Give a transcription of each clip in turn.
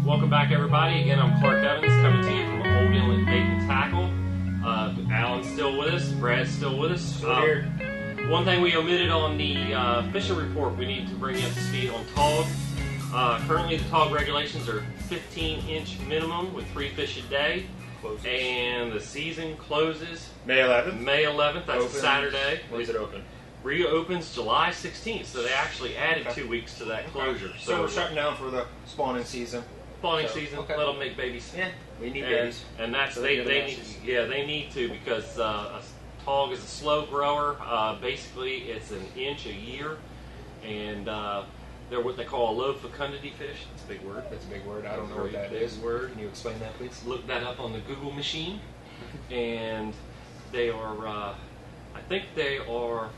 Welcome back, everybody. Again, I'm Clark Evans, coming to you from Old Inlet Bait and Tackle. Alan's still with us. Brad's still with us. Still here. One thing we omitted on the fishing report, we need to bring you up to speed on tog. Currently, the tog regulations are 15-inch minimum with 3 fish a day. Closes. And the season closes May 11th? May 11th. That's a Saturday. When is it open? Reopens July 16th, so they actually added 2 weeks to that closure. So we're shutting down for the spawning season. Season, okay. let them make babies. Yeah, we need babies. And that's So they need, they need to, because a tog is a slow grower. Basically, it's an inch a year, and they're what they call a low fecundity fish. That's a big word. That's a big word. I don't know what Very that big is. word. Can you explain that, please? Look that up on the Google machine, and they are. I think they are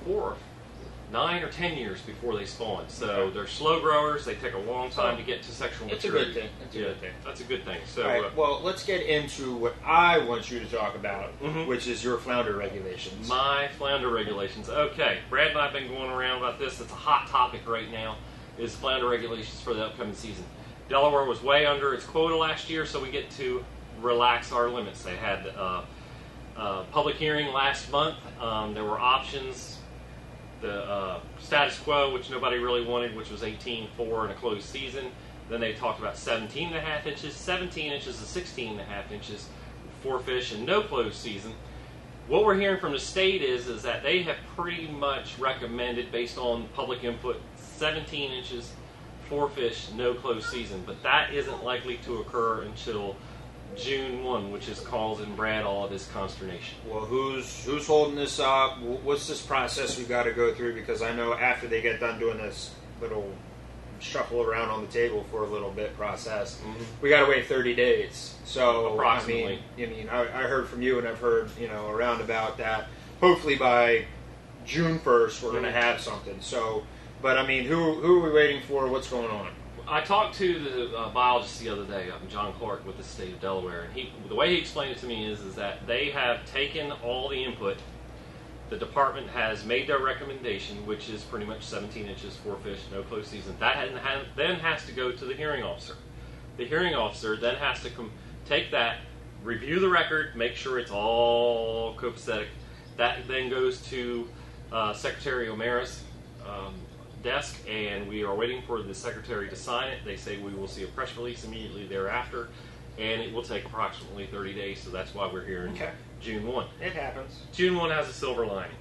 9 or 10 years before they spawn. So they're slow growers. They take a long time to get to sexual maturity. It's a good thing. It's a good thing. That's a good thing. So, all right, well, let's get into what I want you to talk about, which is your flounder regulations. My flounder regulations. Okay, Brad and I have been going around about this. It's a hot topic right now, is flounder regulations for the upcoming season. Delaware was way under its quota last year, so we get to relax our limits. They had a public hearing last month. There were options. The status quo, which nobody really wanted, which was 18.4 in a closed season. Then they talked about 17.5 inches, 17 inches to 16.5 inches for fish and no closed season. What we're hearing from the state is that they have pretty much recommended, based on public input, 17 inches for fish, no closed season. But that isn't likely to occur until June 1, which is causing Brad all of his consternation. Well, who's holding this up? What's this process we got to go through? Because I know after they get done doing this little shuffle around on the table for a little bit process, we got to wait 30 days. So approximately. I heard from you, and I've heard around about that. Hopefully by June 1st we're going to have something. So, but I mean, who are we waiting for? What's going on? I talked to the biologist the other day, John Clark, with the state of Delaware, and the way he explained it to me is that they have taken all the input. The department has made their recommendation, which is pretty much 17 inches for fish, no closed season. That then has to go to the hearing officer. The hearing officer then has to take that, review the record, make sure it's all copacetic. That then goes to Secretary O'Mara's desk, and we are waiting for the secretary to sign it. They say we will see a press release immediately thereafter, and it will take approximately 30 days, so that's why we're here in June 1. It happens. June 1 has a silver lining.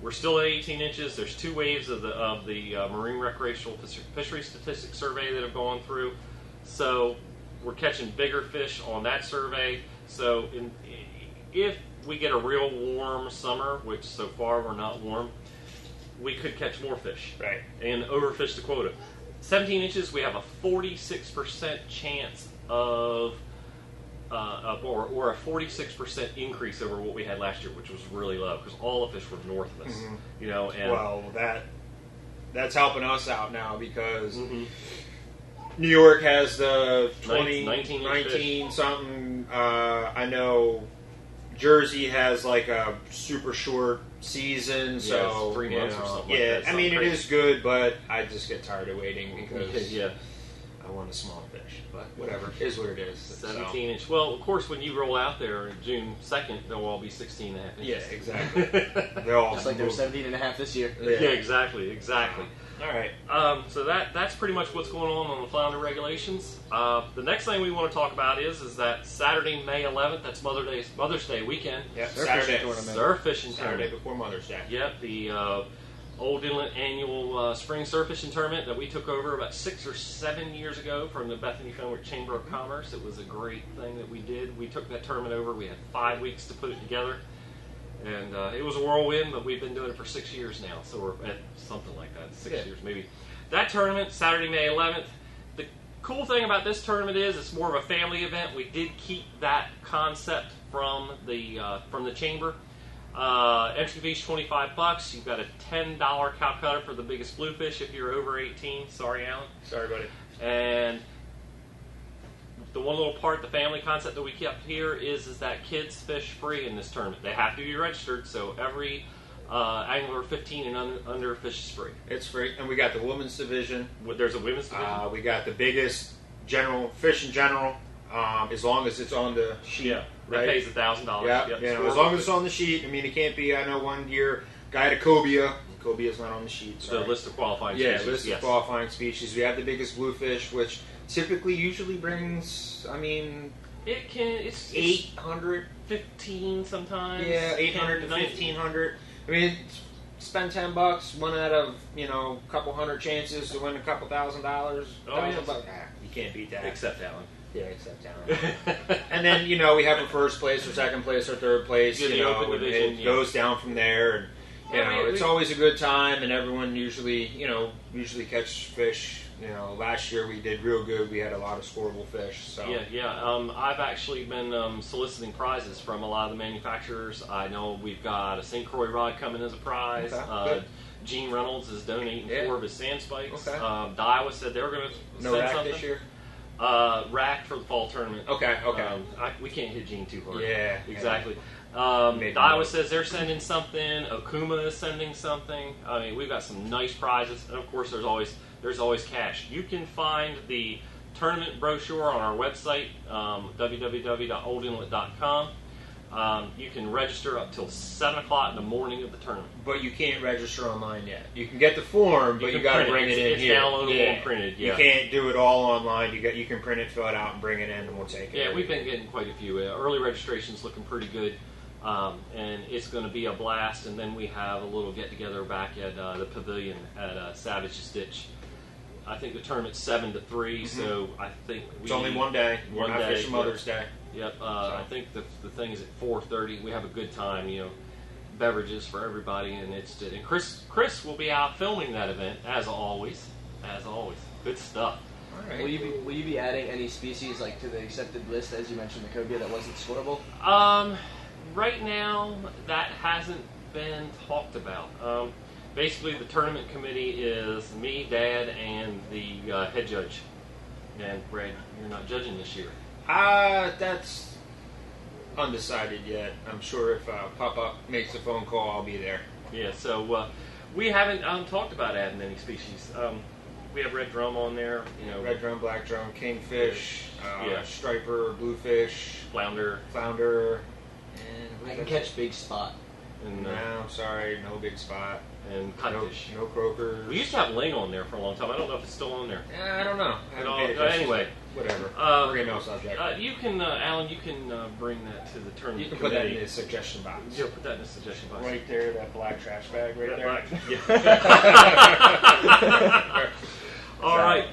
We're still at 18 inches. There's 2 waves of the Marine Recreational Fishery Statistics Survey that have gone through, so we're catching bigger fish on that survey. So if we get a real warm summer, which so far we're not warm, we could catch more fish, right, and overfish the quota. 17 inches, we have a 46% chance of, or a 46% increase over what we had last year, which was really low because all the fish were north of us. And well, that's helping us out now because New York has the 19 something. I know Jersey has like a super short season, so 3 months or something. Yeah, like that. I mean crazy. it is good, but I just get tired of waiting because I want a small fish. But whatever, it is what it is. 17 inch. Well, of course, when you roll out there June 2nd, they'll all be 16.5 inches. Yeah, exactly. They're all just like they were 17.5 this year. Yeah, exactly. All right. So that's pretty much what's going on the flounder regulations. The next thing we want to talk about is that Saturday, May 11th. That's Mother's Day weekend. Yep, Saturday. Surf fishing Saturday tournament. before Mother's Day. Yep, the Old Inlet annual spring surf fishing tournament that we took over about 6 or 7 years ago from the Bethany Fenwick Chamber of Commerce. It was a great thing that we did. We took that tournament over. We had 5 weeks to put it together. And it was a whirlwind, but we've been doing it for 6 years now. So we're at something like that, 6 years maybe. That tournament, Saturday, May 11th. The cool thing about this tournament is it's more of a family event. We did keep that concept from the chamber. Entry fee's $25. You've got a $10 cow cutter for the biggest bluefish if you're over 18. Sorry, Alan. Sorry, buddy. And the one little part, the family concept that we kept here is that kids fish free in this tournament. They have to be registered, so every angler 15 and under fishes free. It's free, and we got the women's division. There's a women's division. We got the biggest fish in general, as long as it's on the sheet. Yeah, right? That pays $1,000. Yeah, Yep. you know, as long as it's on the sheet. I mean, it can't be. I know one year guy had a cobia. Cobia's not on the sheet. The list of qualifying yeah, species. list of qualifying species. We have the biggest bluefish, which usually brings. I mean, It's 800, 15 sometimes. yeah, 800 to 1500. I mean, spend $10, one out of a couple hundred chances to win a couple $1,000. Oh, yes. $1,000. You can't beat that. Except that one. Yeah, except down. And then we have a first place or second place or third place. Yeah, the open division, it goes down from there, and it's always a good time. And everyone usually catch fish. Last year we did real good. We had a lot of scoreable fish. So yeah. I've actually been soliciting prizes from a lot of the manufacturers. I know we've got a St. Croix rod coming as a prize. Okay, Gene Reynolds is donating 4 of his sand spikes. Okay. Daiwa said they were going to send rack something this year. Rack for the fall tournament. Okay. We can't hit Gene too hard. Yeah, exactly. Maybe Daiwa more. says they're sending something. Okuma is sending something. I mean, we've got some nice prizes, and of course, there's always cash. You can find the tournament brochure on our website, www.oldinlet.com. You can register up till 7 o'clock in the morning of the tournament. But you can't register online yet. You can get the form, but you got to bring it in it's here. It's downloadable and printed. Yeah. You can't do it all online. You can print it, fill it out, and bring it in, and we'll take it. Yeah, we've been getting quite a few. Early registration's looking pretty good, and it's going to be a blast. And then we have a little get together back at the pavilion at Savage's Ditch. I think the tournament's 7 to 3, so I think it's only one day. We're not fishing yep. Mother's Day. Yep. I think the thing is at 4:30. We have a good time. Beverages for everybody, and and Chris will be out filming that event as always. Good stuff. All right. Will you be adding any species to the accepted list, as you mentioned, the cobia that wasn't scoreable? Right now that hasn't been talked about. Basically, the tournament committee is me, Dad, and the head judge. And Brad, you're not judging this year. That's undecided yet. I'm sure if Papa makes a phone call, I'll be there. Yeah, so we haven't talked about adding any species. We have red drum on there. Red drum, black drum, kingfish, Yeah. striper, bluefish, flounder. And I can catch big spot. And, no, sorry, no big spot. And cutfish. No croakers. We used to have ling on there for a long time. I don't know if it's still on there. I don't know. I haven't paid attention. Anyway. Whatever. We're getting off subject. You can, Alan, you can bring that to the tournament You can put that committee. in the suggestion box. Yeah, put that in the suggestion box. Right there, that black trash bag right there. Yeah. All right.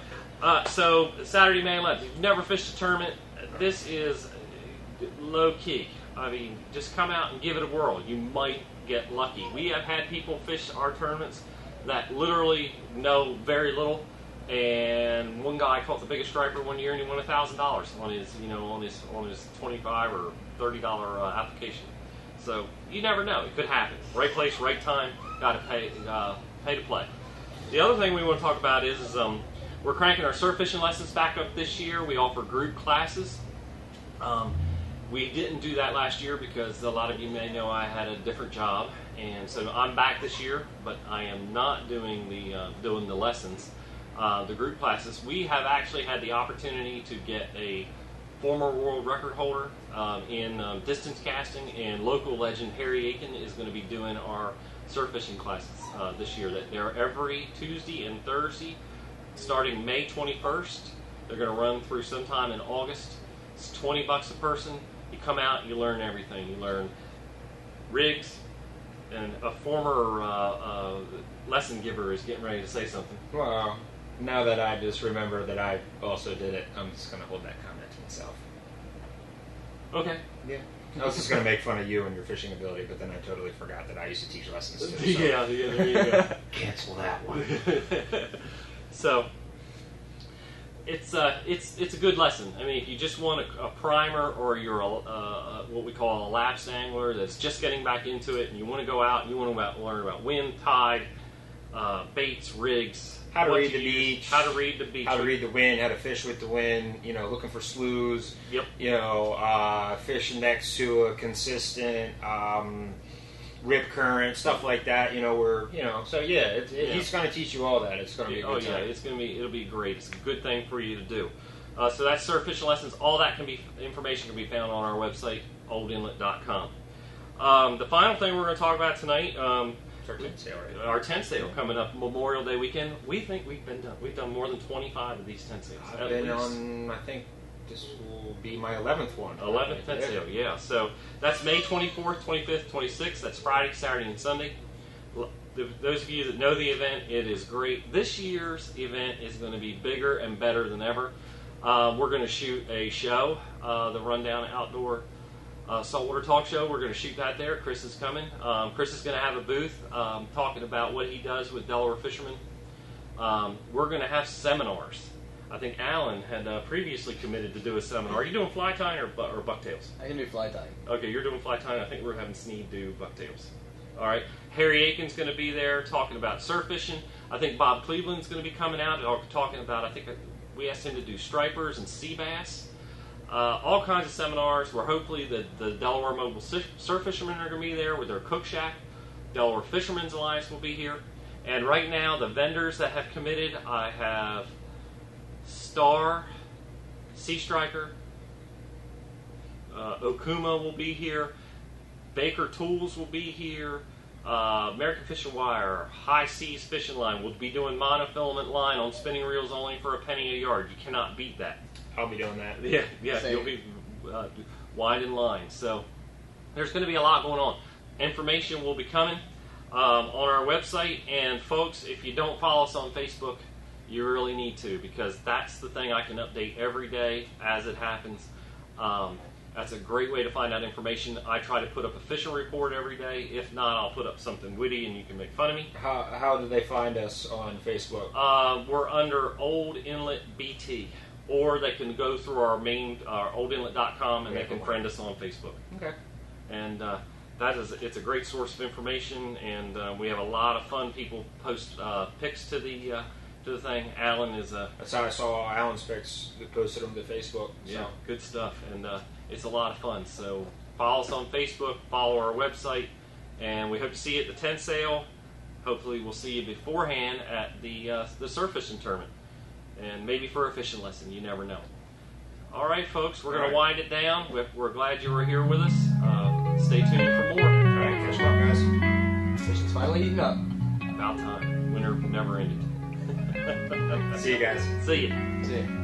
So Saturday Man Lab. If you've never fished a tournament, this is low key. I mean, just come out and give it a whirl. You might get lucky. We have had people fish our tournaments that literally know very little. And one guy caught the biggest striper one year, and he won $1,000 on his, on his $25 or $30 application. So you never know; it could happen. Right place, right time. Got to pay to play. The other thing we want to talk about is we're cranking our surf fishing lessons back up this year. We offer group classes. We didn't do that last year because a lot of you may know I had a different job, and so I'm back this year, but I am not doing the lessons. The group classes. We have actually had the opportunity to get a former world record holder in distance casting, and local legend Harry Aiken is going to be doing our surf fishing classes this year. That they're every Tuesday and Thursday, starting May 21st. They're going to run through sometime in August. It's $20 a person. You come out, you learn everything. You learn rigs, and a former lesson giver is getting ready to say something. Wow. Now that I just remember that I also did it, I'm just going to hold that comment to myself. Okay. Yeah. I was just going to make fun of you and your fishing ability, but then I totally forgot that I used to teach lessons too. So. Yeah, there you go. Cancel that one. So, it's a good lesson. I mean, if you just want a primer, or you're what we call a lapsed angler that's just getting back into it, and you want to go out and you want to learn about wind, tide, baits, rigs, how to read the beach, how to read the beach, how to read the wind, how to fish with the wind, looking for sloughs, yep, fishing next to a consistent rip current, stuff like that, so yeah, he's going to teach you all that. It's going to be a good time. It'll be great. It's a good thing for you to do. So that's surf fishing lessons. All that information can be found on our website, oldinlet.com. The final thing we're going to talk about tonight, It's our tent sale, right? our tent sale coming up Memorial Day weekend. We think we've done more than 25 of these tent sales. I've been on, I think this will be my 11th one. 11th tent sale, yeah. So that's May 24th, 25th, 26th. That's Friday, Saturday, and Sunday. Those of you that know the event, it is great. This year's event is going to be bigger and better than ever. We're going to shoot a show, the Rundown Outdoor Saltwater Talk Show. We're going to shoot that there. Chris is coming. Chris is going to have a booth talking about what he does with Delaware fishermen. We're going to have seminars. I think Alan had previously committed to do a seminar. Are you doing fly tying or bucktails? I can do fly tying. Okay, you're doing fly tying. I think we're having Sneed do bucktails. All right. Harry Aiken's going to be there talking about surf fishing. I think Bob Cleveland's going to be coming out and talking about, I think we asked him to do stripers and sea bass. All kinds of seminars where hopefully the Delaware Mobile Surf Fishermen are going to be there with their cook shack. Delaware Fishermen's Alliance will be here. And right now, the vendors that have committed, I have Star, Sea Striker, Okuma will be here, Baker Tools will be here, American Fish and Wire, High Seas Fishing Line. We'll be doing monofilament line on spinning reels only for a penny a yard. You cannot beat that. I'll be doing that. Yeah, Same. you'll be winding lines. So there's going to be a lot going on. Information will be coming on our website. And folks, if you don't follow us on Facebook, you really need to, because that's the thing I can update every day as it happens. That's a great way to find out information. I try to put up a fishing report every day. If not, I'll put up something witty and you can make fun of me. How do they find us on Facebook? We're under Old Inlet BT. Or they can go through our main, oldinlet.com, and they can friend us on Facebook. Okay. And it's a great source of information, and we have a lot of fun. People post pics to the thing. Alan is That's how I saw Alan's pics posted on the Facebook. So. Yeah, good stuff, and it's a lot of fun. So follow us on Facebook, follow our website, and we hope to see you at the tent sale. Hopefully, we'll see you beforehand at the surf fishing tournament. And maybe for a fishing lesson, you never know. All right, folks, we're going to wind it down. We're glad you were here with us. Stay tuned for more. All right, catch you up, guys. Fishing's finally heating up. About time. Winter never ended. See you guys. See ya. See ya.